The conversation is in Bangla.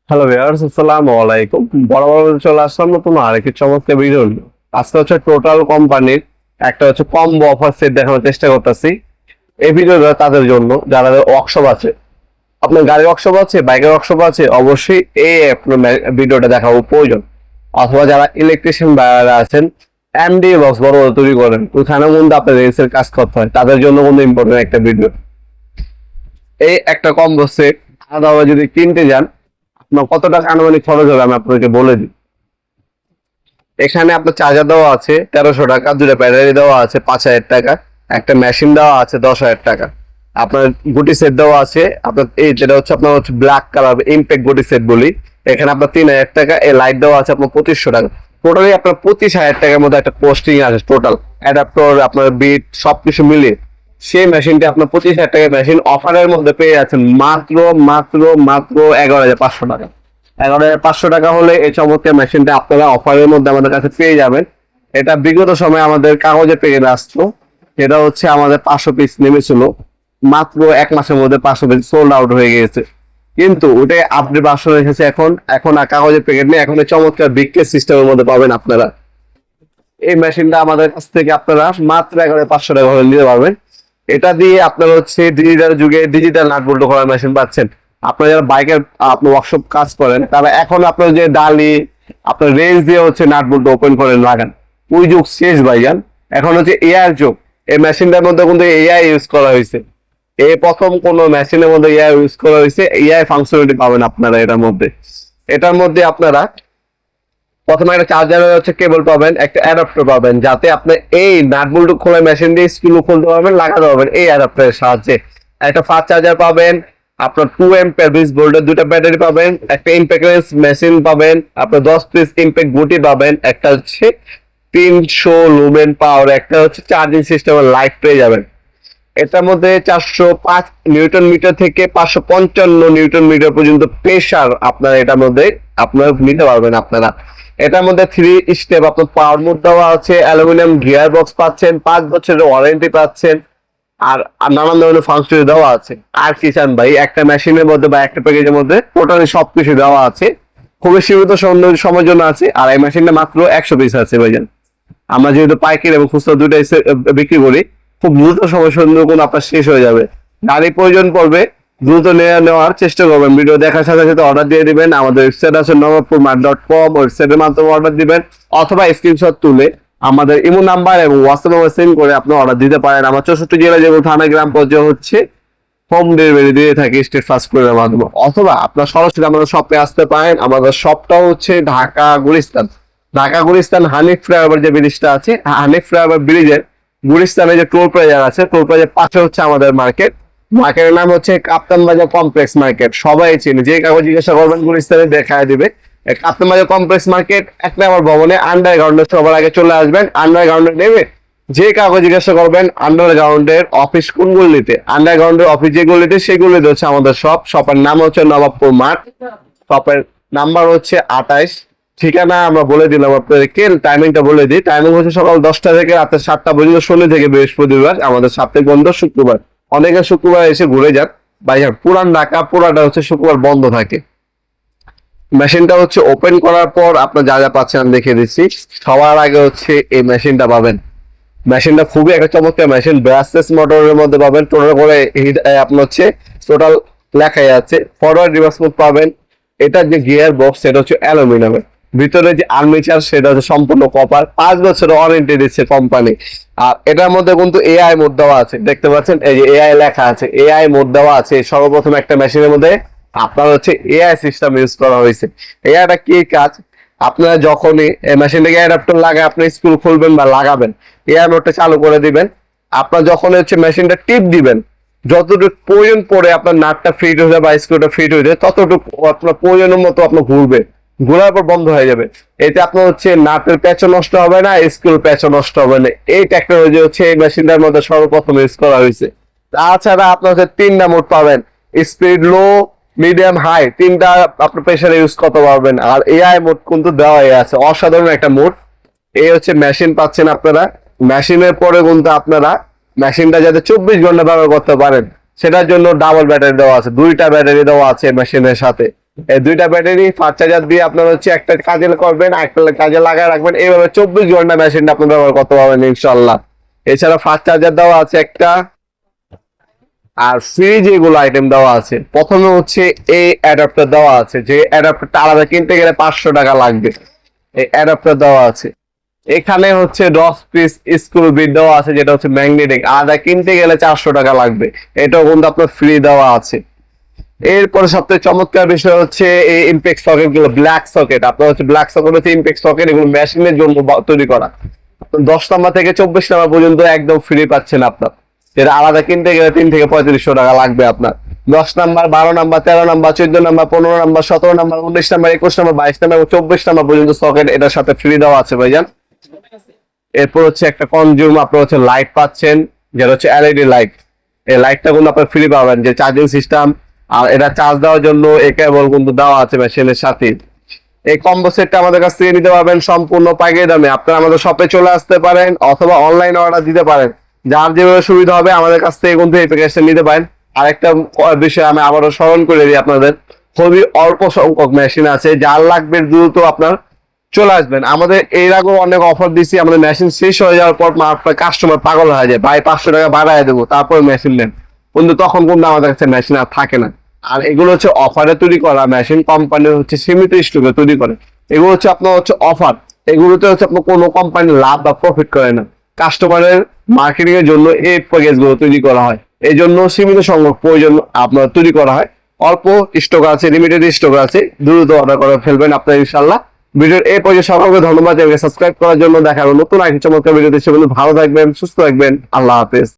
হ্যালো ভিউয়ার্স, আসসালামু আলাইকুম। বরাবর চলে আসলাম নতুন আরেকটি চমৎকার ভিডিও নিয়ে। আজকে হচ্ছে টোটাল কোম্পানির একটা হচ্ছে কম্বো অফার সেট দেখানোর চেষ্টা করতেছি। এই ভিডিওটা তাদের জন্য যারা ওয়ার্কশপ আছে, আপনার গাড়ির ওয়ার্কশপ আছে, বাইকের ওয়ার্কশপ আছে, অবশ্যই এই আপনার ভিডিওটা দেখাবো প্রয়োজন। অথবা যারা ইলেকট্রিশিয়ান বাইরা আছেন, এমডি বক্স বড় বড় তৈরি করেন, ওইখানে কিন্তু আপনার রেসের কাজ করতে হয়, তাদের জন্য কিন্তু ইম্পর্টেন্ট একটা ভিডিও। এই একটা কম্বো সেট আলাদাভাবে যদি কিনতে যান, আপনার কত টাকা আনুমানিক খরচ হবে আমি আপনাকে বলে দিই। এখানে আপনার চার্জার দেওয়া আছে 1300 টাকা, দুটো ব্যাটারি দেওয়া আছে 5000 টাকা, একটা মেশিন দেওয়া আছে 10,000 টাকা, আপনার গুটি সেট দেওয়া আছে আপনার এই যেটা হচ্ছে আপনার হচ্ছে ব্ল্যাক কালার ইমপ্যাক্ট গুটি সেট বলি। এখানে আপনার 3000 টাকা, এই লাইট দেওয়া আছে আপনার 2500 টাকা। টোটালি আপনার 25,000 টাকার মধ্যে একটা পোস্টিং আছে, টোটাল অ্যাডাপ্টর আপনার বিট সবকিছু মিলিয়ে সেই মেশিনটি আপনার 25,000 টাকার মেশিন অফারের মধ্যে পেয়ে যাচ্ছেন মাত্র মাত্র মাত্র 11,500 টাকা। 11,500 টাকা হলে এই চমৎকার মেশিনটা আপনারা অফারের মধ্যে আমাদের কাছে পেয়ে যাবেন। এটা বিগত সময় আমাদের কাগজে পেয়ে আসতো, সেটা হচ্ছে আমাদের 500 পিস নেমেছিল, মাত্র 1 মাসের মধ্যে 500 পিস সোল্ড আউট হয়ে গিয়েছে। কিন্তু ওটাই আপডেট ভার্সন এসেছে, এখন আর কাগজের প্যাকেট নেই, এখন এই চমৎকার বিগকেস সিস্টেমের মধ্যে পাবেন আপনারা। এই মেশিনটা আমাদের কাছ থেকে আপনারা মাত্র 11,500 টাকা হলে নিতে পারবেন। এটা দিয়ে আপনার হচ্ছে ডিজিটাল যুগে ডিজিটাল নাট বল্টু করার মেশিন পাচ্ছেন। আপনারা যারা বাইকের আপনার ওয়ার্কশপ কাজ করেন, তারা এখন আপনার যে ডালি আপনার রেঞ্জ দিয়ে হচ্ছে নাট বল্টু ওপেন করেন লাগান, ওই যুগ শেষ ভাইজান। এখন হচ্ছে এআই যুগ। এই মেশিনটার মধ্যে কিন্তু এআই ইউজ করা হয়েছে, এই প্রথম কোন মেশিনের মধ্যে এআই ইউজ করা হয়েছে। এআই ফাংশনালিটি পাবেন আপনারা এটার মধ্যে আপনারা প্রথমে একটা চার্জার হচ্ছে কেবল পাবেন, একটা অ্যাডাপ্টার পাবেন, যাতে আপনি এই নাট বল্টু খোলা মেশিন দিয়ে স্ক্রু খুলতে পারবেন, লাগাতে পারবেন এই অ্যাডাপ্টারের সাহায্যে। একটা ফাস্ট চার্জার পাবেন, আপনার 2 এম্পিয়ার 20 ভোল্টের দুটো ব্যাটারি পাবেন, একটা ইম্প্যাক্ট মেশিন পাবেন, আপনার 10 পিস ইম্প্যাক্ট গুটি পাবেন, একটা হচ্ছে 300 লুমেন পাওয়ার, একটা হচ্ছে চার্জিং সিস্টেমের লাইট পেয়ে যাবেন। এটার মধ্যে 405 নিউটন মিটার থেকে 555 নিউটন মিটার পর্যন্ত প্রেসার আপনার এটার মধ্যে আপনারা নিতে পারবেন আপনারা। এটার মধ্যে 3 স্টেপ আপনার পাওয়ার মোড দেওয়া আছে, অ্যালুমিনিয়াম গিয়ার বক্স পাচ্ছেন, 5 বছরের ওয়ারেন্টি পাচ্ছেন, আর নানান ধরনের ফাংশন দেওয়া আছে। আর কি চান ভাই, একটা মেশিনের মধ্যে বা একটা প্যাকেজের মধ্যে টোটালি সবকিছু দেওয়া আছে। খুবই সীমিত সময়ের জন্য আছে, আর এই মেশিনটা মাত্র 100 পিস আছে ভাইজান। আমরা যেহেতু পাইকারি এবং খুচরা দুইটাই বিক্রি করি, খুব দ্রুত সময় সুন্দর কোন আপনার শেষ হয়ে যাবে। গাড়ি প্রয়োজন পড়বে, দ্রুত নেওয়ার চেষ্টা করবেন। ভিডিও দেখার সাথে সাথে অর্ডার দিয়ে দিবেন। আমাদের ওয়েবসাইট আছে নবাবপুরমার্ট.com, ওয়েবসাইটের মাধ্যমে অর্ডার দিবেন, অথবা স্ক্রিনশট তুলে আমাদের ইমো নাম্বার এবং হোয়াটসঅ্যাপ নাম্বার সেন্ড করে আপনি অর্ডার দিতে পারেন। আমার 64 জেলা যেগুলো থানা গ্রাম পর্যায়ে হচ্ছে হোম ডেলিভারি দিয়ে থাকি স্টেট ফাস্ট ফুডের মাধ্যমে, অথবা আপনার সরাসরি আমাদের শপে আসতে পারেন। আমাদের শপটাও হচ্ছে ঢাকা গুলিস্তান হানিফ ফ্লাইওভার যে ব্রিজটা আছে, হানিফ ফ্লাইওভার ব্রিজের গুলিস্তানে যে টোল প্লাজা আছে, টোল প্লাজার পাশে হচ্ছে আমাদের মার্কেটের নাম হচ্ছে কাপ্তান বাজার কমপ্লেক্স মার্কেট। সবাই চিনে, যে কাগজ জিজ্ঞাসা করবেন গুলিস্তানে দেখায় দিবে। কাপ্তান বাজার কমপ্লেক্স মার্কেট 1 নম্বর ভবনে আন্ডারগ্রাউন্ডে সবার আগে চলে আসবেন। আন্ডারগ্রাউন্ডে নেমে যে কাগজ জিজ্ঞাসা করবেন আন্ডারগ্রাউন্ডের অফিস কোন গলিতে, আন্ডারগ্রাউন্ডের অফিস যে গলিতে, সেই গলিতে হচ্ছে আমাদের শপের নাম হচ্ছে নবাবপুর মার্ট। শপের নাম্বার হচ্ছে 28। ঠিকানা আমরা বলে দিলাম আপনাদেরকে, টাইমিংটা বলে দিই। টাইমিং হচ্ছে সকাল 10টা থেকে রাত 7টা পর্যন্ত, শনি থেকে বৃহস্পতিবার। আমাদের সাপ্তাহিক বন্ধ শুক্রবার। অনেকে শুক্রবার এসে ঘুরে যান ভাইয়া, পুরান ঢাকা পুরাটা হচ্ছে শুক্রবার বন্ধ থাকে। মেশিনটা হচ্ছে ওপেন করার পর আপনার যা যা পাচ্ছেন আমি দেখিয়ে দিচ্ছি। সবার আগে হচ্ছে এই মেশিনটা পাবেন। মেশিনটা খুবই একটা চমৎকার মেশিন, ব্রাসলেস মোটরের মধ্যে পাবেন। টোটাল করে আপনার হচ্ছে টোটাল লেখাই আছে, ফরওয়ার্ড রিভার্স মুভ পাবেন। এটার যে গিয়ার বক্স সেটা হচ্ছে অ্যালুমিনিয়ামের, ভিতরে যে আর্মেচার সেটা হচ্ছে সম্পূর্ণ কপার, 5 বছরের ওয়ারেন্টি দিচ্ছে কোম্পানি। আর এটার মধ্যে কিন্তু এআই মোড দেওয়া আছে, দেখতে পাচ্ছেন এই যে এআই লেখা আছে, এআই মোড দেওয়া আছে। সর্বপ্রথম একটা মেশিনের মধ্যে আপনার হচ্ছে এআই সিস্টেম ইউজ করা হয়েছে। এআইটা কি কাজ, আপনারা যখনই এই মেশিনটাকে অ্যাডাপ্টার লাগায় আপনি স্ক্রু খুলবেন বা লাগাবেন, এআই মোডটা চালু করে দিবেন। আপনার যখন হচ্ছে মেশিনটা টিপ দিবেন, যতটুকু প্রয়োজন পড়ে আপনার নাটটা ফিট হয়ে যাবে বা স্ক্রুটা ফিট হয়ে যায়, ততটুকু আপনার প্রয়োজনের মতো আপনার ঘুরবে, ঘোরার পর বন্ধ হয়ে যাবে। এতে আপনার হচ্ছে নাটের প্যাচও নষ্ট হবে না, স্ক্রুর প্যাচও নষ্ট হবে না। এই টেকনোলজি হচ্ছে এই মেশিনটার মধ্যে সর্বপ্রথম ইউজ করা হয়েছে। তাছাড়া আপনার হচ্ছে 3টা মোড পাবেন, স্পিড, লো, মিডিয়াম, হাই, 3টা আপনার প্রেসারে ইউজ করতে পারবেন। আর এআই মোড কিন্তু দেওয়াই আছে, অসাধারণ একটা মোড। এই হচ্ছে মেশিন পাচ্ছেন আপনারা। মেশিনের পরে কিন্তু আপনারা মেশিনটা যাতে 24 ঘন্টা ব্যবহার করতে পারেন, সেটার জন্য ডাবল ব্যাটারি দেওয়া আছে, 2টা ব্যাটারি দেওয়া আছে মেশিনের সাথে। এই দুইটা ব্যাটারি ফাস্ট চার্জার দিয়ে আপনার হচ্ছে একটা কাজে করবেন, একটা কাজে লাগায় রাখবেন, এইভাবে 24 ঘন্টা মেশিনটা আপনি ব্যবহার করতে পারবেন ইনশাল্লাহ। এছাড়া ফাস্ট চার্জার দেওয়া আছে একটা, আর ফ্রি যেগুলো আইটেম দেওয়া আছে, প্রথমে হচ্ছে এই অ্যাডাপ্টার দেওয়া আছে, যে অ্যাডাপ্টারটা আলাদা কিনতে গেলে 500 টাকা লাগবে, এই অ্যাডাপ্টার দেওয়া আছে। এখানে হচ্ছে 10 পিস স্ক্রু বিট দেওয়া আছে, যেটা হচ্ছে ম্যাগনেটিক, আলাদা কিনতে গেলে 400 টাকা লাগবে, এটাও কিন্তু আপনার ফ্রি দেওয়া আছে। এরপরে সবথেকে চমৎকার বিষয় হচ্ছে এই ইমপ্যাক্ট সকেট গুলো, ব্ল্যাক সকেট। আপনার হচ্ছে ব্ল্যাক সকেট হচ্ছে ইমপ্যাক্ট সকেট, এগুলো মেশিনের জন্য তৈরি করা। 10 নাম্বার থেকে 24 নাম্বার পর্যন্ত একদম ফ্রি পাচ্ছেন আপনার, যেটা আলাদা কিনতে গেলে 3 থেকে 3500 টাকা লাগবে আপনার। 10 number, 12 number, 13 number, 14 number, 15 number, 17 number, 19 number, 21 number, 22 number এবং 24 নাম্বার পর্যন্ত সকেট এটার সাথে ফ্রি দেওয়া আছে ভাইজান। এরপর হচ্ছে একটা কনজিউম আপনার হচ্ছে লাইট পাচ্ছেন, যেটা হচ্ছে এলইডি লাইট। এই লাইটটা কিন্তু আপনার ফ্রি পাবেন, যে চার্জিং সিস্টেম, আর এটা চার্জ দেওয়ার জন্য এই কেবল কিন্তু দেওয়া আছে মেশিনের সাথে। এই কম্বো সেটটা আমাদের কাছ থেকে নিতে পারবেন সম্পূর্ণ পাইকারি দামে। আপনারা আমাদের শপে চলে আসতে পারেন অথবা অনলাইন অর্ডার দিতে পারেন, যার যেভাবে সুবিধা হবে আমাদের কাছ থেকে কিন্তু এই প্যাকেজটা নিতে পারেন। আরেকটা বিষয় আমি আবারও স্মরণ করে দিই আপনাদের, খুবই অল্প সংখ্যক মেশিন আছে, যার লাগবে দ্রুত আপনার চলে আসবেন। আমাদের এর আগেও অনেক অফার দিচ্ছি, আমাদের মেশিন শেষ হয়ে যাওয়ার পর আপনার কাস্টমার পাগল হয়ে যায়, ভাই 500 টাকা বাড়ায় দেবো তারপরে মেশিন নেন, কিন্তু তখন কিন্তু আমাদের কাছে মেশিন আর থাকে না। আর এগুলো হচ্ছে অফারে তৈরি করা মেশিন, কোম্পানির হচ্ছে সীমিত স্টকে তৈরি করে। এগুলো হচ্ছে আপনার হচ্ছে অফার, এগুলোতে হচ্ছে আপনার কোনো কোম্পানি লাভ বা প্রফিট করে না, কাস্টমারের মার্কেটিং এর জন্য এই প্যাকেজ গুলো তৈরি করা হয়। এই জন্য সীমিত সংখ্যক প্রয়োজন আপনার তৈরি করা হয়, অল্প স্টক আছে, লিমিটেড স্টক আছে, দ্রুত অর্ডার করে ফেলবেন আপনার ইনশাল্লাহ। ভিডিওর এই পর্যায়ে সকলকে ধন্যবাদ, সাবস্ক্রাইব করার জন্য। দেখা হবে নতুন আরেকটি চমৎকার ভিডিওতে, সে ভালো থাকবেন, সুস্থ থাকবেন, আল্লাহ হাফেজ।